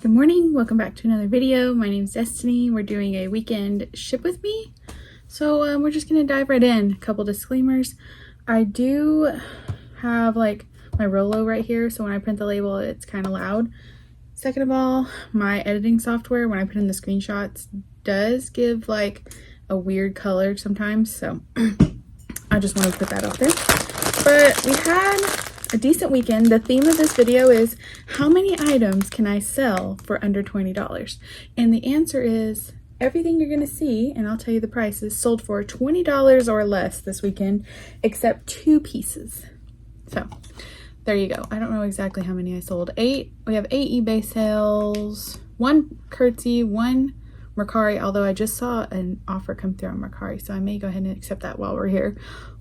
Good morning, welcome back to another video. My name's Destiny. We're doing a weekend ship with me. So we're just gonna dive right in. A couple disclaimers. I do have like my Rolo right here, so when I print the label it's kind of loud. Second of all, my editing software, when I put in the screenshots, does give like a weird color sometimes, so I just want to put that out there. But we had a decent weekend. The theme of this video is how many items can I sell for under $20? And the answer is everything you're going to see, and I'll tell you the prices, sold for $20 or less this weekend, except 2 pieces. So there you go. I don't know exactly how many I sold. 8. We have 8 eBay sales, 1 Curtsy, 1 Mercari, although I just saw an offer come through on Mercari, so I may go ahead and accept that while we're here.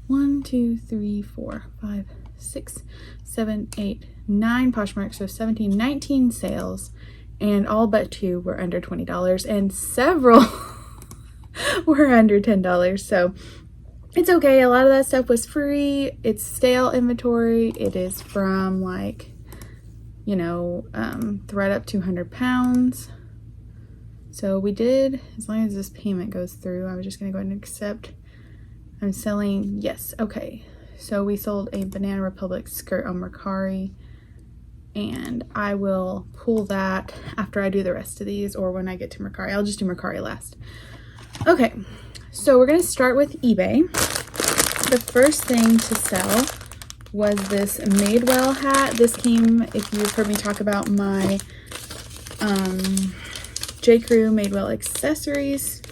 1, 2, 3, 4, 5, 6, 7, 8, 9 Poshmark, so 17, 19 sales, and all but 2 were under $20, and several were under $10, so it's okay. A lot of that stuff was free. It's stale inventory. It is from like, you know, thread up 200 pounds. So we did, as long as this payment goes through, I was just gonna go ahead and accept. I'm selling, yes, okay. So we sold a Banana Republic skirt on Mercari, and I will pull that after I do the rest of these, or when I get to Mercari. I'll just do Mercari last. Okay, so we're gonna start with eBay. The first thing to sell was this Madewell hat. This came, if you've heard me talk about my J. Crew Madewell accessories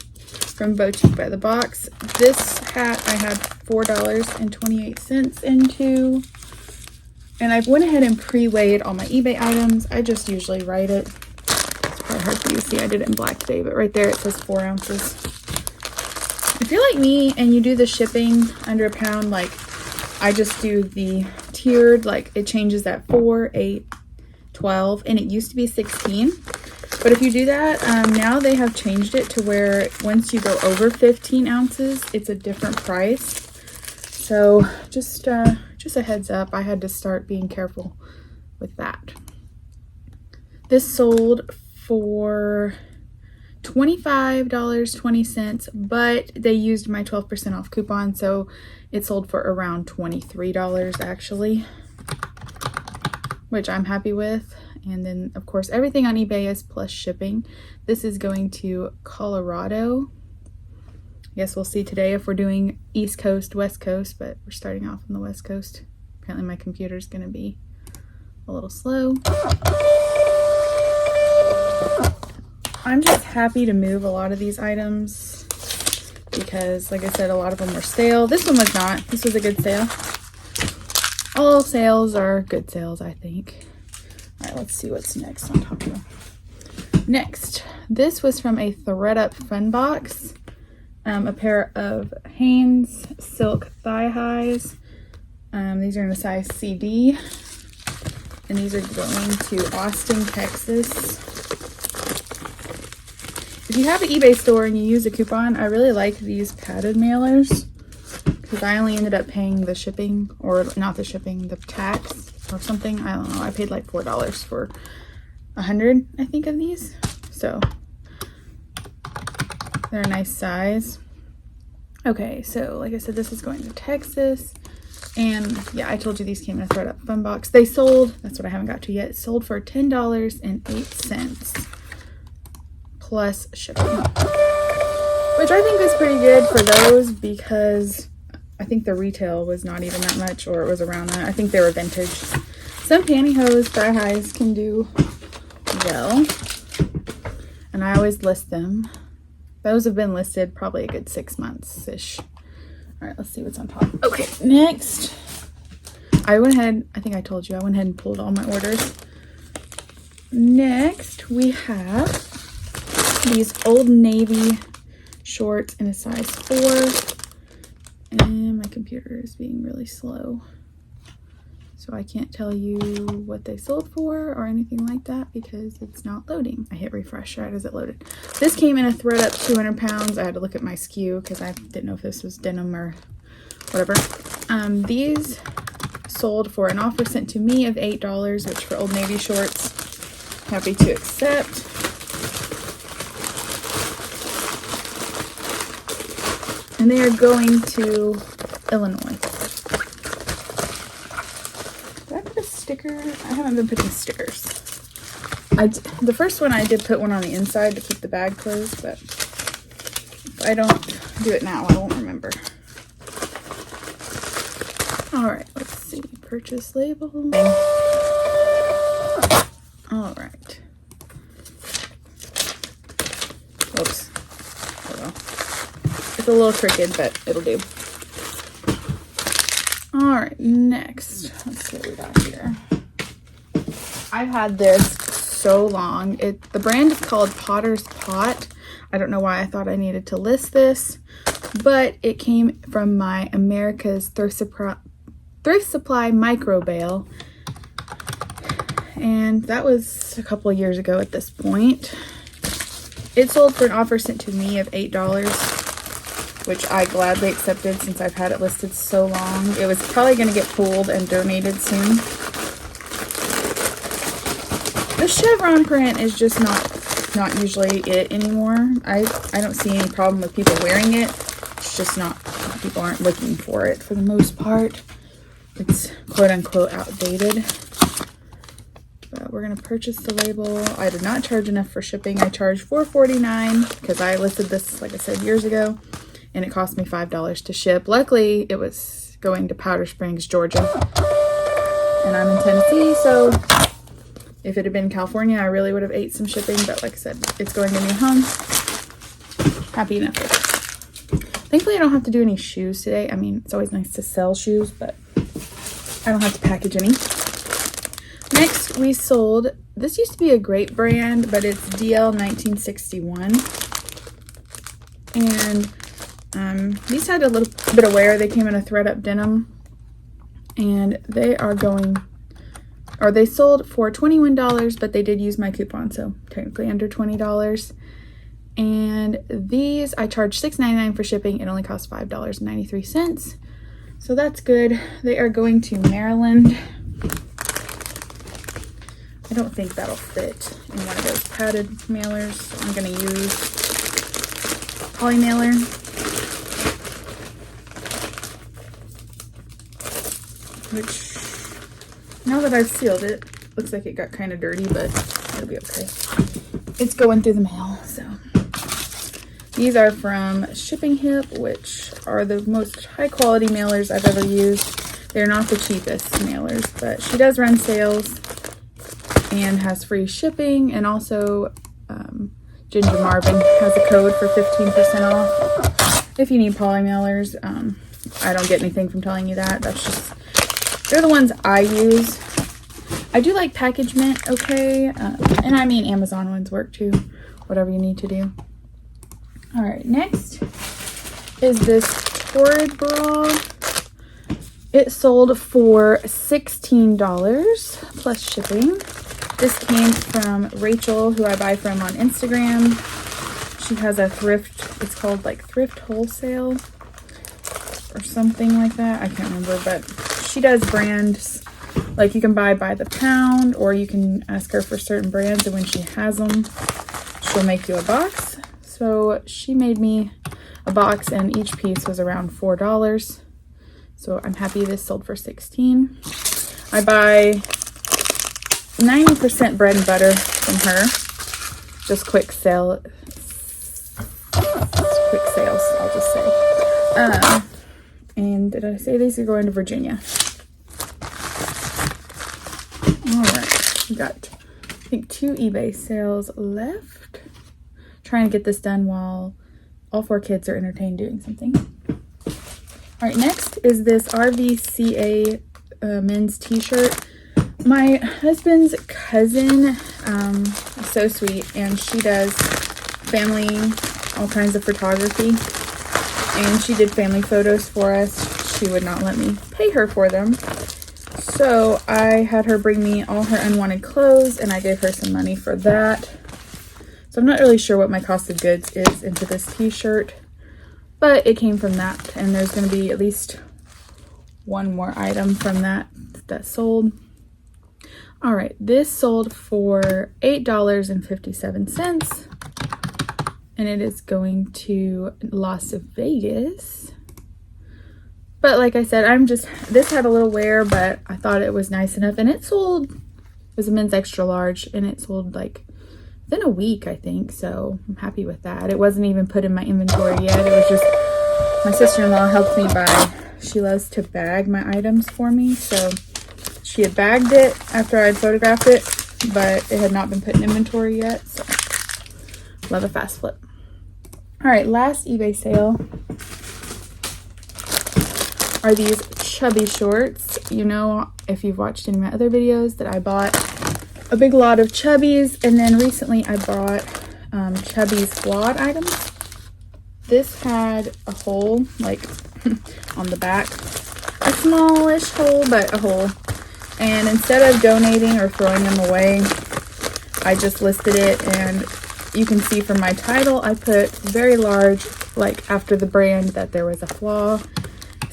from Boutique by the Box. This hat I had $4.28 into, and I went ahead and pre-weighed all my eBay items. I just usually write it. It's probably hard for you to see. I did it in black today, but right there it says 4 ounces. If you're like me and you do the shipping under a pound, like I just do the tiered, like it changes at 4, 8, 12, and it used to be 16. But if you do that, now they have changed it to where once you go over 15 ounces, it's a different price. So just a heads up, I had to start being careful with that. This sold for $25.20, but they used my 12% off coupon, so it sold for around $23 actually, which I'm happy with. And then of course everything on eBay is plus shipping. This is going to Colorado. I guess we'll see today if we're doing East Coast, West Coast, but we're starting off on the West Coast. Apparently my computer's gonna be a little slow. I'm just happy to move a lot of these items because, like I said, a lot of them were stale. This one was not. This was a good sale. All sales are good sales, I think. All right, let's see what's next on top here. Next, this was from a ThredUp Fun Box. A pair of Hanes silk thigh highs. These are in a size CD. And these are going to Austin, Texas. If you have an eBay store and you use a coupon, I really like these padded mailers because I only ended up paying the shipping, or not the shipping, the tax or something. I don't know. I paid like $4 for 100, I think, of these. So they're a nice size. Okay, so like I said, this is going to Texas. And yeah, I told you these came in a ThredUp Fun Box. They sold, that's what I haven't got to yet, sold for $10.08 plus shipping, which I think is pretty good for those because I think the retail was not even that much, or it was around that. I think they were vintage. Some pantyhose thigh highs can do well, and I always list them. Those have been listed probably a good 6 months-ish. All right, let's see what's on top. Okay, next, I went ahead, I think I told you, I went ahead and pulled all my orders. Next, we have these Old Navy shorts in a size 4. And my computer is being really slow, so I can't tell you what they sold for or anything like that because it's not loading. I hit refresh right as it loaded. This came in a ThredUp 200 pounds. I had to look at my SKU because I didn't know if this was denim or whatever. These sold for an offer sent to me of $8, which for Old Navy shorts happy to accept. And they are going to Illinois. Did I put a sticker? I haven't been putting stickers. The first one I did put one on the inside to keep the bag closed, but if I don't do it now, I won't remember. All right, let's see. Purchase label. All right. Oops. Oh well. It's a little crooked, but it'll do. All right, next. Let's see what we got here. I've had this so long. The brand is called Potter's Pot. I don't know why I thought I needed to list this, but it came from my America's Thrift Supply micro bale, and that was a couple of years ago at this point. It sold for an offer sent to me of $8, which I gladly accepted since I've had it listed so long. It was probably going to get pulled and donated soon. The chevron print is just not usually it anymore. I don't see any problem with people wearing it. It's just not, people aren't looking for it for the most part. It's quote unquote outdated. But we're gonna purchase the label. I did not charge enough for shipping. I charged $4.49 because I listed this, like I said, years ago, and it cost me $5 to ship. Luckily, it was going to Powder Springs, Georgia, and I'm in Tennessee, so if it had been California, I really would have ate some shipping, but like I said, it's going to me home. Happy enough with it. Thankfully, I don't have to do any shoes today. I mean, it's always nice to sell shoes, but I don't have to package any. Next, we sold, this used to be a great brand, but it's DL 1961. And these had a little bit of wear. They came in a thread-up denim, and they are going, or they sold for $21, but they did use my coupon, so technically under $20. And these, I charged $6.99 for shipping. It only cost $5.93. So that's good. They are going to Maryland. I don't think that'll fit in one of those padded mailers, so I'm going to use poly mailer. Which, now that I've sealed it, looks like it got kind of dirty, but it'll be okay. It's going through the mail, so. These are from Shipping Hip, which are the most high quality mailers I've ever used. They're not the cheapest mailers, but she does run sales and has free shipping, and also Ginger Marvin has a code for 15% off if you need poly mailers. I don't get anything from telling you that. That's just, they're the ones I use. I do like Package Mint, okay, and I mean Amazon ones work too, whatever you need to do. All right, next is this Torrid bra. It sold for $16 plus shipping. This came from Rachel, who I buy from on Instagram. She has a thrift, it's called like Thrift Wholesale or something like that. I can't remember, but she does brands, like you can buy by the pound, or you can ask her for certain brands, and when she has them, she'll make you a box. So she made me a box, and each piece was around $4. So I'm happy this sold for $16. I buy 90% bread and butter from her. Just quick sales, I'll just say. And did I say these are going to Virginia? All right, we got, I think, 2 eBay sales left. Trying to get this done while all 4 kids are entertained doing something. All right, next is this RVCA men's t-shirt. My husband's cousin is so sweet, and she does family, all kinds of photography, and she did family photos for us. She would not let me pay her for them, so I had her bring me all her unwanted clothes, and I gave her some money for that. So I'm not really sure what my cost of goods is into this t-shirt, but it came from that, and there's going to be at least one more item from that sold. All right, this sold for $8.57, and it is going to Las Vegas. But like I said, this had a little wear, but I thought it was nice enough, and it was a men's extra large, and it sold like within a week, I think, so I'm happy with that. It wasn't even put in my inventory yet. It was just my sister-in-law helped me buy. She loves to bag my items for me, so she had bagged it after I had photographed it, but it had not been put in inventory yet, so love a fast flip. All right, last eBay sale are these chubby shorts. You know, if you've watched any of my other videos, that I bought a big lot of chubbies, and then recently I bought chubbies flawed items. This had a hole, like on the back, a smallish hole, but a hole. And instead of donating or throwing them away, I just listed it, and you can see from my title, I put very large, like after the brand, that there was a flaw.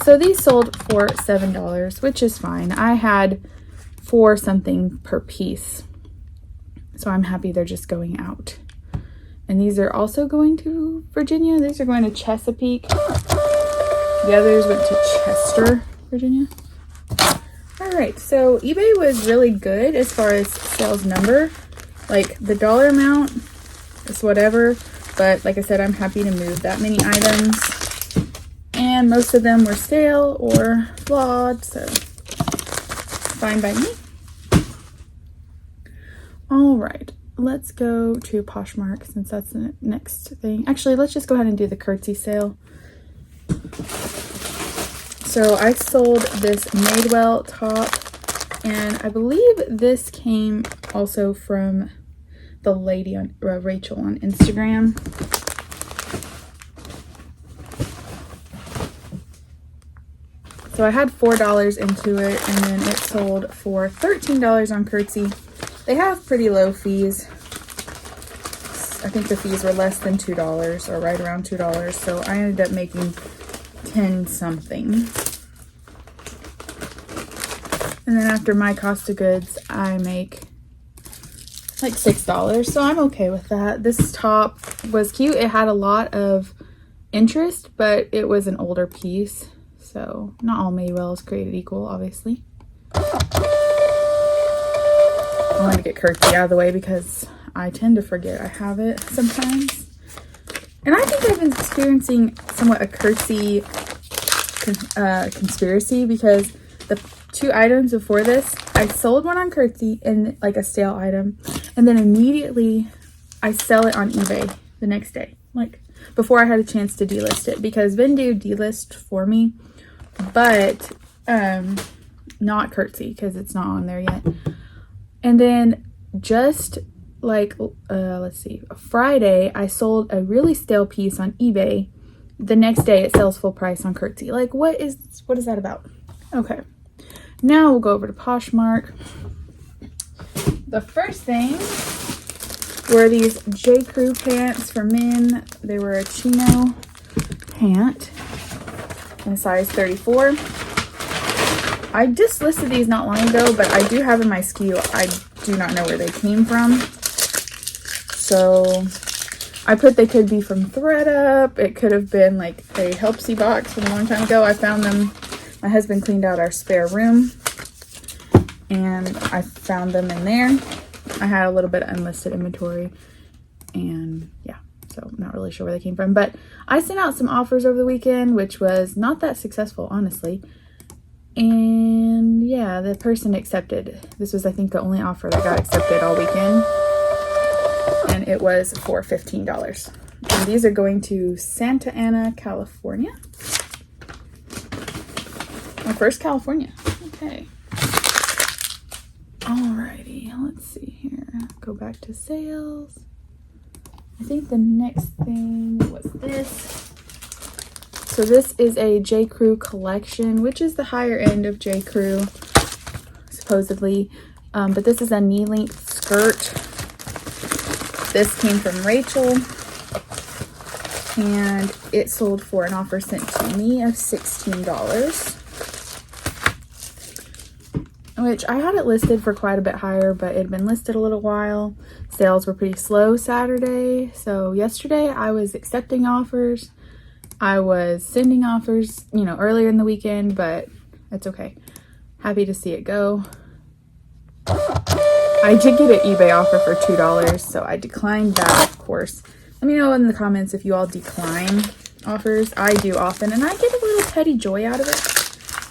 So these sold for $7, which is fine. I had 4 something per piece, so I'm happy they're just going out. And these are also going to Virginia. These are going to Chesapeake. The others went to Chester, Virginia. All right, so eBay was really good as far as sales number. Like the dollar amount is whatever, but like I said, I'm happy to move that many items. And most of them were stale or flawed, so fine by me. All right, let's go to Poshmark since that's the next thing. Actually, let's just go ahead and do the curtsy sale. So I sold this Madewell top, and I believe this came also from the lady on Rachel on Instagram. So I had $4 into it, and then it sold for $13 on Curtsy. They have pretty low fees. I think the fees were less than $2 or right around $2. So I ended up making 10 something. And then after my cost of goods, I make like $6. So I'm okay with that. This top was cute. It had a lot of interest, but it was an older piece. So not all Madewell is created equal, obviously. I want to get Curtsy out of the way because I tend to forget I have it sometimes. And I think I've been experiencing somewhat a Curtsy conspiracy, because the 2 items before this, I sold one on Curtsy and like a stale item, and then immediately I sell it on eBay the next day, like before I had a chance to delist it, because Vendu delist for me, but not Curtsy because it's not on there yet. And then just like let's see, Friday I sold a really stale piece on eBay. The next day it sells full price on Curtsy. Like what is that about? Okay, now we'll go over to Poshmark. The first thing were these J. Crew pants for men. They were a chino pant in size 34. I just listed these not long ago, but I do have in my SKU. I do not know where they came from. So I put they could be from ThredUp. It could have been like a Helpsy box from a long time ago. I found them. My husband cleaned out our spare room, and I found them in there. I had a little bit of unlisted inventory, and yeah, so I'm not really sure where they came from. But I sent out some offers over the weekend, which was not that successful, honestly. And yeah, the person accepted. This was, I think, the only offer that got accepted all weekend. And it was for $15. And these are going to Santa Ana, California. My first California. Okay. Alrighty, let's see here. Go back to sales. I think the next thing was this. So this is a J. Crew collection, which is the higher end of J. Crew, supposedly. But this is a knee-length skirt. This came from Rachel, and it sold for an offer sent to me of $16. which I had it listed for quite a bit higher, but it had been listed a little while. Sales were pretty slow Saturday. So yesterday I was accepting offers. I was sending offers, you know, earlier in the weekend, but it's okay. Happy to see it go. I did get an eBay offer for $2, so I declined that, of course. Let me know in the comments if you all decline offers. I do often, and I get a little petty joy out of it.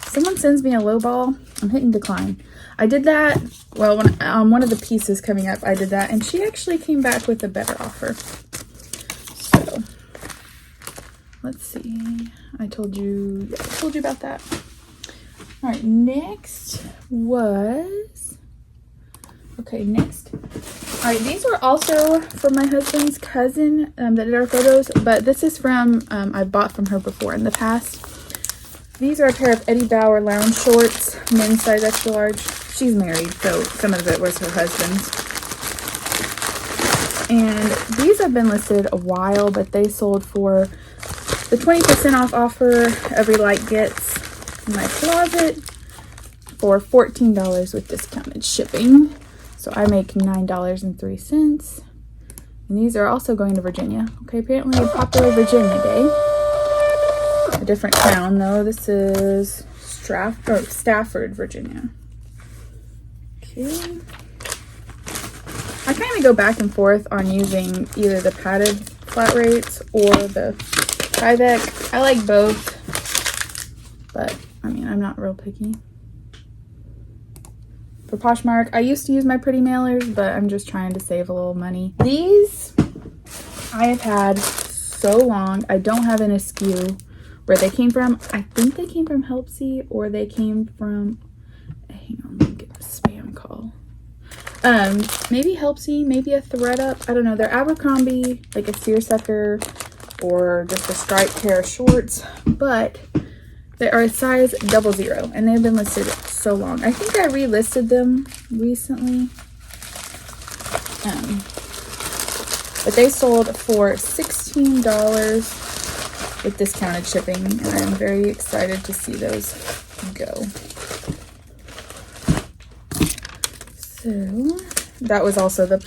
Someone sends me a low ball, I'm hitting decline. I did that, well, when one of the pieces coming up, I did that, and she actually came back with a better offer. So, let's see. I told you about that. All right, next. All right, these were also from my husband's cousin that did our photos, but this is from, I bought from her before in the past. These are a pair of Eddie Bauer lounge shorts, men's size extra large. She's married, so some of it was her husband's. And these have been listed a while, but they sold for the 20% off offer every like gets in my closet for $14 with discounted shipping. So I make $9.03. And these are also going to Virginia. Okay, apparently a popular Virginia day. A different town though. This is Stafford, Virginia. Okay. I kind of go back and forth on using either the padded flat rates or the Tyvek. I like both, but I mean, I'm not real picky. For Poshmark, I used to use my pretty mailers, but I'm just trying to save a little money. These I have had so long. I don't have an SKU where they came from. I think they came from Helpsy, or they came from, hang on, let me get a spam call. Maybe Helpsy, maybe a ThredUp. I don't know. They're Abercrombie, like a seersucker, or just a striped pair of shorts, but they are a size 00, and they've been listed so long. I think I relisted them recently. But they sold for $16 with discounted shipping, and I'm very excited to see those go. So that was also the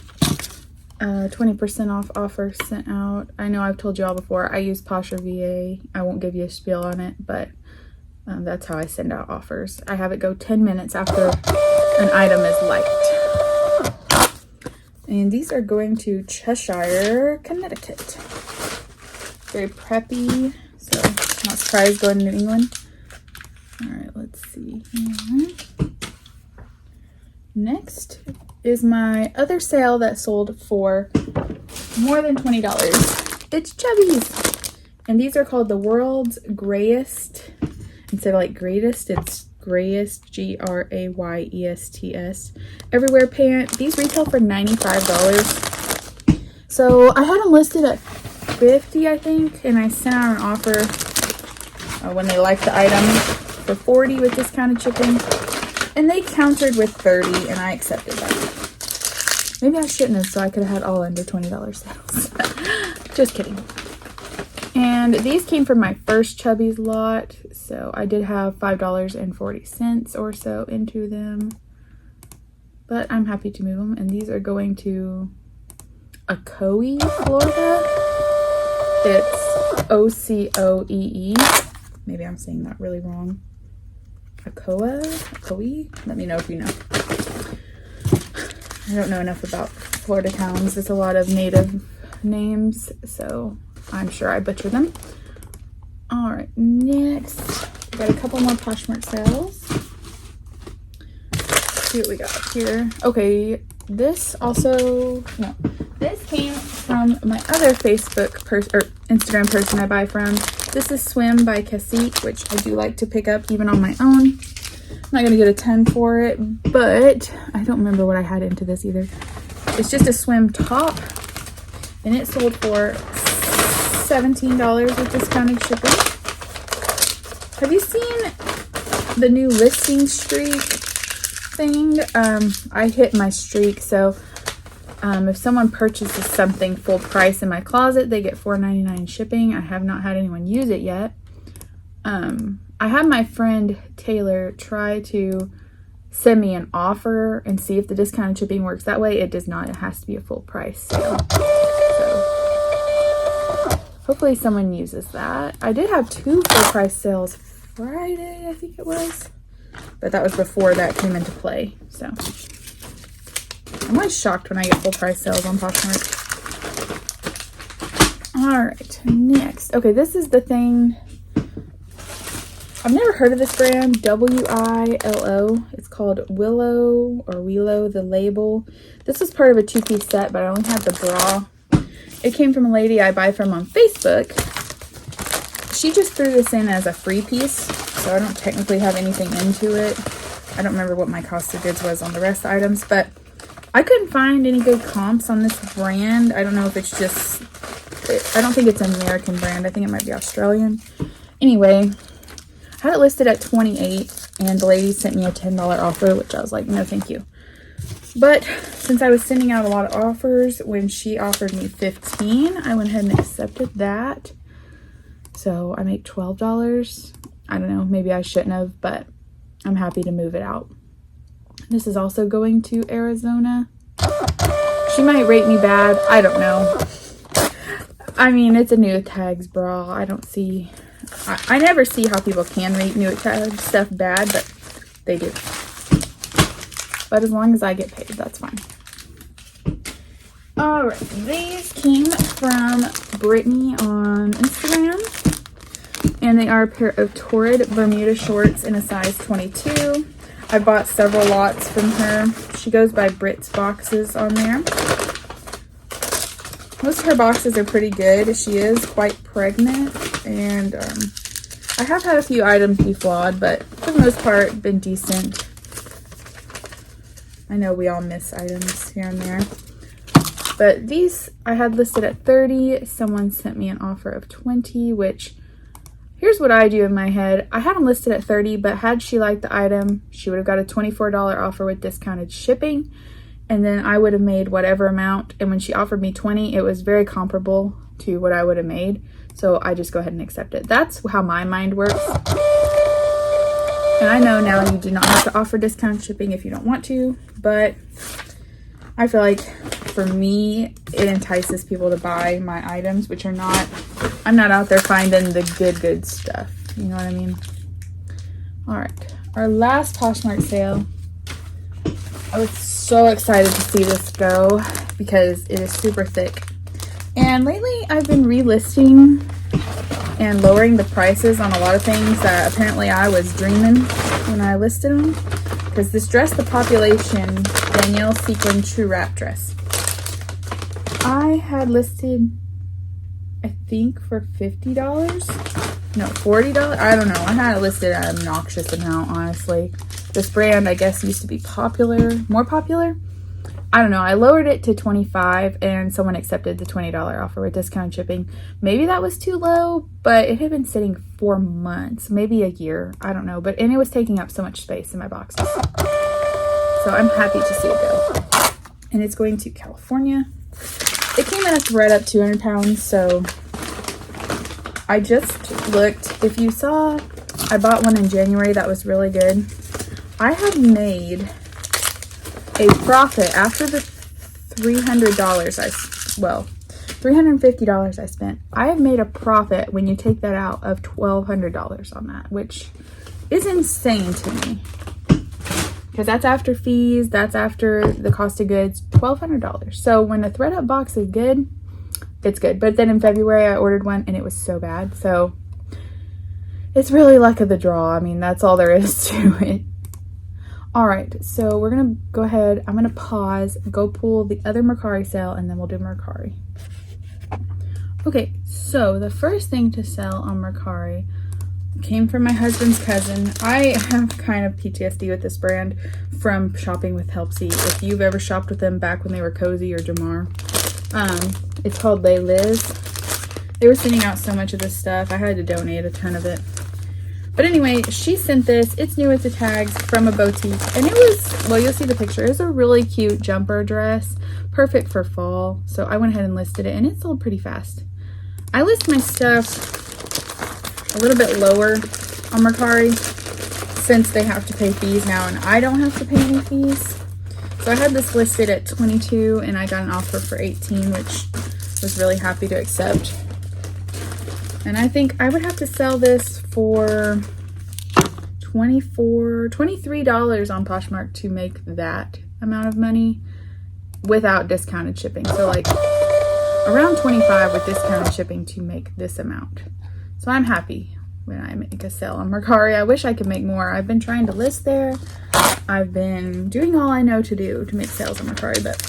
20% off offer sent out. I know I've told you all before, I use Poshmark VA. I won't give you a spiel on it, but that's how I send out offers. I have it go 10 minutes after an item is liked. And these are going to Cheshire, Connecticut. Very preppy, so not surprised going to New England. All right, let's see here. Next is my other sale that sold for more than $20. It's Chubbies. And these are called the World's Grayest. Instead of like greatest, it's Grayest, GRAYESTS. Everywhere pant. These retail for $95. So I had them listed at $50, I think, and I sent out an offer when they liked the item for $40 with discounted shipping, and they countered with $30, and I accepted that. Maybe I shouldn't have, so I could have had all under $20 sales. Just kidding. And these came from my first Chubbies lot, so I did have $5.40 or so into them, but I'm happy to move them. And these are going to Ocoee, Florida. It's Ocoee. Maybe I'm saying that really wrong. Ocoee? Let me know if you know. I don't know enough about Florida towns. There's a lot of native names, so I'm sure I butcher them. All right, next, we got a couple more Poshmark sales. Let's see what we got here. Okay, this came from my other Instagram person I buy from. This is Swim by Cacique, which I do like to pick up even on my own. I'm not gonna get a 10 for it, but I don't remember what I had into this either. It's just a swim top, and it sold for $17 with discounted shipping. Have you seen the new listing streak thing? I hit my streak, so if someone purchases something full price in my closet, they get $4.99 shipping. I have not had anyone use it yet. I had my friend Taylor try to send me an offer and see if the discounted shipping works that way. It does not. It has to be a full price sale. So hopefully someone uses that. I did have 2 full price sales Friday, I think it was, but that was before that came into play. So I'm always shocked when I get full price sales on Poshmark. All right, next. Okay, this is the thing. I've never heard of this brand, W-I-L-O. It's called Willow or Willow, the label. This was part of a 2-piece set, but I only had the bra. It came from a lady I buy from on Facebook. She just threw this in as a free piece, so I don't technically have anything into it. I don't remember what my cost of goods was on the rest of the items, but I couldn't find any good comps on this brand. I don't know if it's just, I don't think it's an American brand. I think it might be Australian. Anyway, I had it listed at $28, and the lady sent me a $10 offer, which I was like, no, thank you. But since I was sending out a lot of offers, when she offered me $15, I went ahead and accepted that. So I make $12. I don't know, maybe I shouldn't have, but I'm happy to move it out. This is also going to Arizona. She might rate me bad. I don't know. I mean, it's a new tags bra. I don't see... I never see how people can rate new tag stuff bad, but they do. But as long as I get paid, that's fine. Alright, these came from Brittany on Instagram. And they are a pair of Torrid Bermuda shorts in a size 22. I bought several lots from her. She goes by Brit's Boxes on there. Most of her boxes are pretty good. She is quite pregnant, and I have had a few items be flawed, but for the most part, been decent. I know we all miss items here and there. But these I had listed at $30. Someone sent me an offer of $20, which, here's what I do in my head. I had them listed at $30, but had she liked the item, she would have got a $24 offer with discounted shipping. And then I would have made whatever amount. And when she offered me $20, it was very comparable to what I would have made. So I just go ahead and accept it. That's how my mind works. And I know now you do not have to offer discount shipping if you don't want to. But I feel like for me, it entices people to buy my items, which are not, I'm not out there finding the good stuff. You know what I mean? All right. Our last Poshmark sale. I was so excited to see this go because it is super thick. And lately I've been relisting and lowering the prices on a lot of things that apparently I was dreaming when I listed them. Because this Dress the Population Danielle Sequin True Wrap dress, I had listed, I think, for $50. No, $40. I don't know. I had it listed at an obnoxious amount, honestly. This brand, I guess, used to be more popular. I don't know. I lowered it to $25, and someone accepted the $20 offer with discount shipping. Maybe that was too low, but it had been sitting 4 months, maybe a year. I don't know. And it was taking up so much space in my boxes. So I'm happy to see it go. And it's going to California. It came in a thread up 200 pounds, so I just looked. If you saw, I bought one in January that was really good. I have made a profit after the $350 I spent. I have made a profit when you take that out of $1,200 on that, which is insane to me. Because that's after fees, that's after the cost of goods, $1,200. So when a thread up box is good, it's good. But then in February I ordered one and it was so bad. So it's really luck of the draw. I mean, that's all there is to it. All right, so we're gonna go ahead. I'm gonna pause, go pull the other Mercari sale, and then we'll do Mercari. Okay, so the first thing to sell on Mercari came from my husband's cousin. I have kind of PTSD with this brand from shopping with Helpsy. If you've ever shopped with them back when they were Cozy or Jamar, it's called Les Liz. They were sending out so much of this stuff. I had to donate a ton of it. But anyway, she sent this. It's new with the tags from a boutique. And it was, well, you'll see the picture. It was a really cute jumper dress. Perfect for fall. So I went ahead and listed it. And it sold pretty fast. I list my stuff a little bit lower on Mercari. since they have to pay fees now and I don't have to pay any fees. So I had this listed at $22 and I got an offer for $18, which was really happy to accept. And I think I would have to sell this for $23 on Poshmark to make that amount of money without discounted shipping. So like around $25 with discounted shipping to make this amount. So I'm happy when I make a sale on Mercari. I wish I could make more. I've been trying to list there. I've been doing all I know to do to make sales on Mercari, but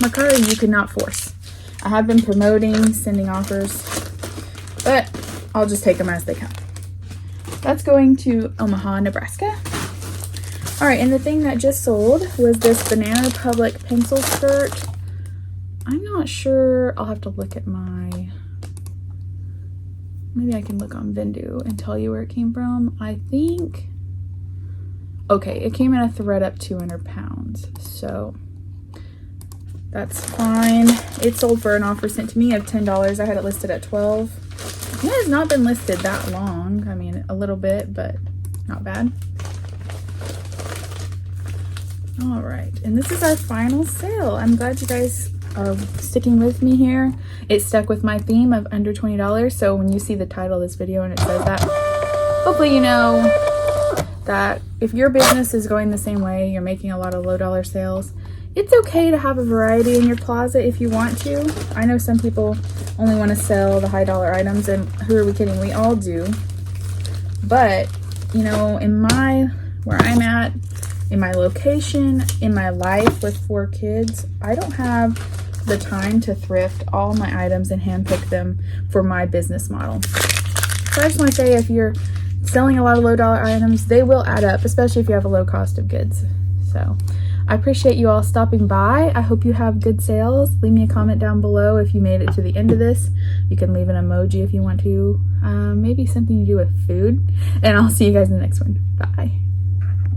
Mercari you cannot force. I have been promoting, sending offers, but I'll just take them as they come. That's going to Omaha, Nebraska. All right, and the thing that just sold was this Banana Republic pencil skirt. I'm not sure. I'll have to look at maybe I can look on Vendu and tell you where it came from. I think, okay, it came in a thread up 200 pounds. So that's fine. It sold for an offer sent to me of $10. I had it listed at $12. It has not been listed that long. I mean, a little bit, but not bad. All right, and this is our final sale. I'm glad you guys are sticking with me here. It stuck with my theme of under $20. So when you see the title of this video and it says that, hopefully you know that if your business is going the same way, you're making a lot of low dollar sales, it's okay to have a variety in your closet if you want to. I know some people only want to sell the high dollar items, and who are we kidding? We all do. But, you know, where I'm at, in my location, in my life with 4 kids, I don't have the time to thrift all my items and handpick them for my business model. So I just want to say, if you're selling a lot of low dollar items, they will add up, especially if you have a low cost of goods. So I appreciate you all stopping by. I hope you have good sales. Leave me a comment down below if you made it to the end of this. You can leave an emoji if you want to. Maybe something to do with food. And I'll see you guys in the next one. Bye.